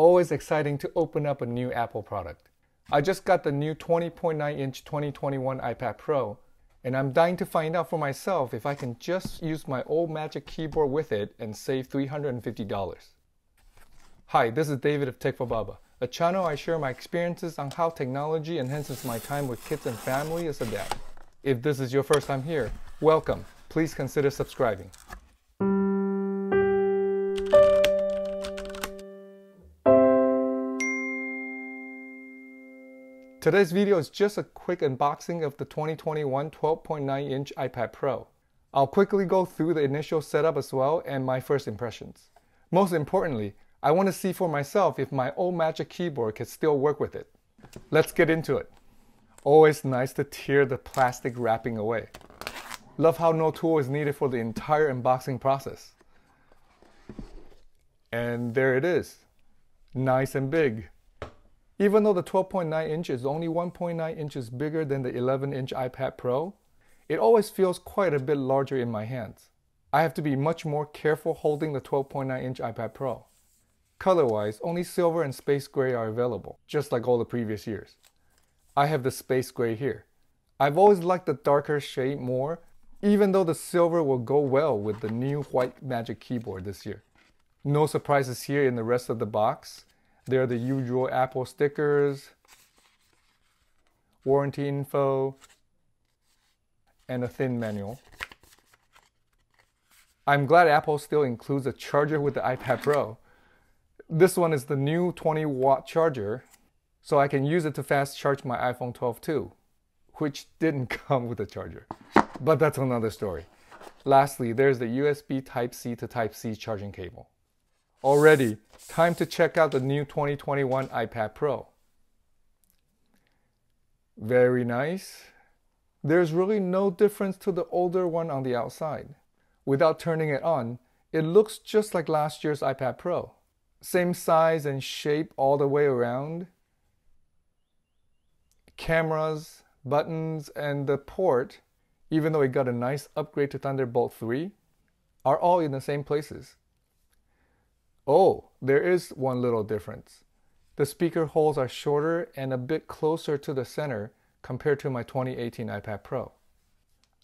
Always exciting to open up a new Apple product. I just got the new 20.9-inch 2021 iPad Pro, and I'm dying to find out for myself if I can just use my old Magic Keyboard with it and save $350. Hi, this is David of Tech for Baba, a channel I share my experiences on how technology enhances my time with kids and family as a dad. If this is your first time here, welcome. Please consider subscribing. Today's video is just a quick unboxing of the 2021 12.9-inch iPad Pro. I'll quickly go through the initial setup as well and my first impressions. Most importantly, I want to see for myself if my old Magic Keyboard can still work with it. Let's get into it. Always nice to tear the plastic wrapping away. Love how no tool is needed for the entire unboxing process. And there it is. Nice and big. Even though the 12.9 inch is only 1.9 inches bigger than the 11-inch iPad Pro, it always feels quite a bit larger in my hands. I have to be much more careful holding the 12.9-inch iPad Pro. Color-wise, only silver and space gray are available, just like all the previous years. I have the space gray here. I've always liked the darker shade more, even though the silver will go well with the new white Magic Keyboard this year. No surprises here in the rest of the box. There are the usual Apple stickers, warranty info, and a thin manual. I'm glad Apple still includes a charger with the iPad Pro. This one is the new 20-watt charger, so I can use it to fast charge my iPhone 12 too, which didn't come with a charger. But that's another story. Lastly, there's the USB Type-C to Type-C charging cable. Already, time to check out the new 2021 iPad Pro. Very nice. There's really no difference to the older one on the outside. Without turning it on, it looks just like last year's iPad Pro. Same size and shape all the way around. Cameras, buttons, and the port, even though it got a nice upgrade to Thunderbolt 3, are all in the same places. Oh, there is one little difference. The speaker holes are shorter and a bit closer to the center compared to my 2018 iPad Pro.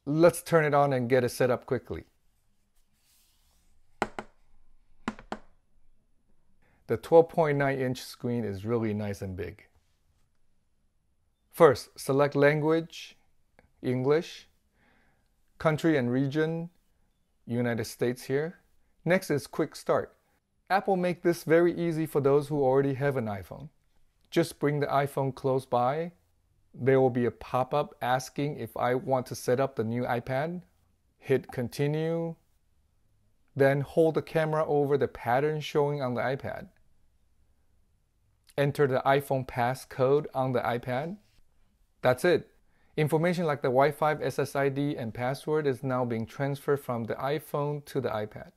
Let's turn it on and get it set up quickly. The 12.9-inch screen is really nice and big. First, select language, English, country and region, United States here. Next is quick start. Apple make this very easy for those who already have an iPhone. Just bring the iPhone close by. There will be a pop-up asking if I want to set up the new iPad. Hit continue. Then hold the camera over the pattern showing on the iPad. Enter the iPhone passcode on the iPad. That's it. Information like the Wi-Fi SSID and password is now being transferred from the iPhone to the iPad.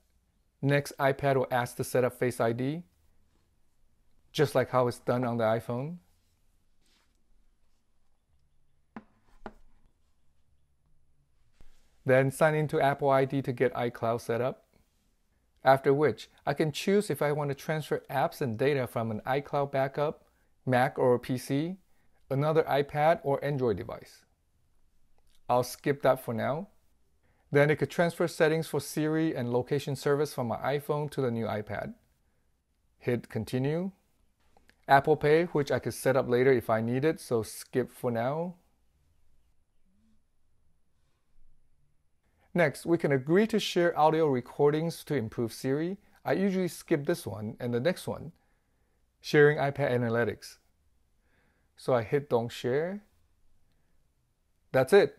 Next, iPad will ask to set up Face ID, just like how it's done on the iPhone. Then sign into Apple ID to get iCloud set up. After which, I can choose if I want to transfer apps and data from an iCloud backup, Mac or a PC, another iPad or Android device. I'll skip that for now. Then it could transfer settings for Siri and location service from my iPhone to the new iPad. Hit continue. Apple Pay, which I could set up later if I need it, so skip for now. Next, we can agree to share audio recordings to improve Siri. I usually skip this one and the next one, sharing iPad analytics. So I hit don't share. That's it.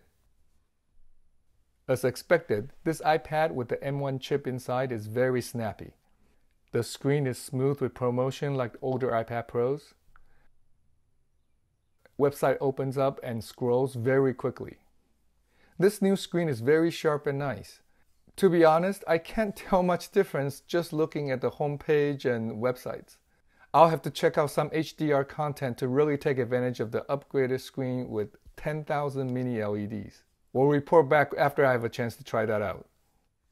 As expected, this iPad with the M1 chip inside is very snappy. The screen is smooth with ProMotion like older iPad Pros. Website opens up and scrolls very quickly. This new screen is very sharp and nice. To be honest, I can't tell much difference just looking at the home page and websites. I'll have to check out some HDR content to really take advantage of the upgraded screen with 10,000 mini LEDs. We'll report back after I have a chance to try that out.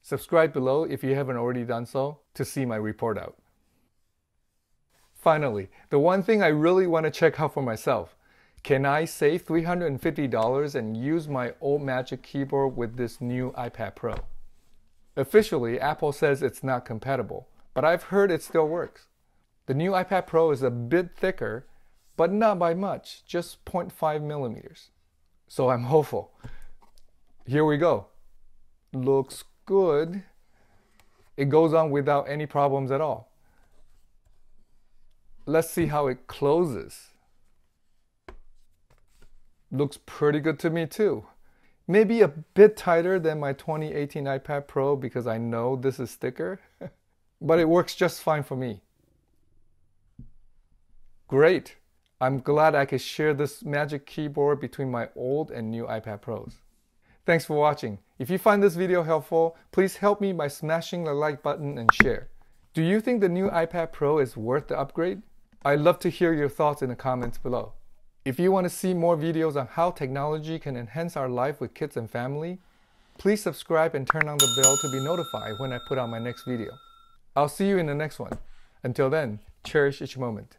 Subscribe below if you haven't already done so to see my report out. Finally, the one thing I really want to check out for myself. Can I save $350 and use my old Magic Keyboard with this new iPad Pro? Officially, Apple says it's not compatible, but I've heard it still works. The new iPad Pro is a bit thicker, but not by much, just 0.5 millimeters. So I'm hopeful. Here we go. Looks good. It goes on without any problems at all. Let's see how it closes. Looks pretty good to me too. Maybe a bit tighter than my 2018 iPad Pro because I know this is thicker, but it works just fine for me. Great. I'm glad I could share this Magic Keyboard between my old and new iPad Pros. Thanks for watching. If you find this video helpful, please help me by smashing the like button and share. Do you think the new iPad Pro is worth the upgrade? I'd love to hear your thoughts in the comments below. If you want to see more videos on how technology can enhance our life with kids and family, please subscribe and turn on the bell to be notified when I put out my next video. I'll see you in the next one. Until then, cherish each moment.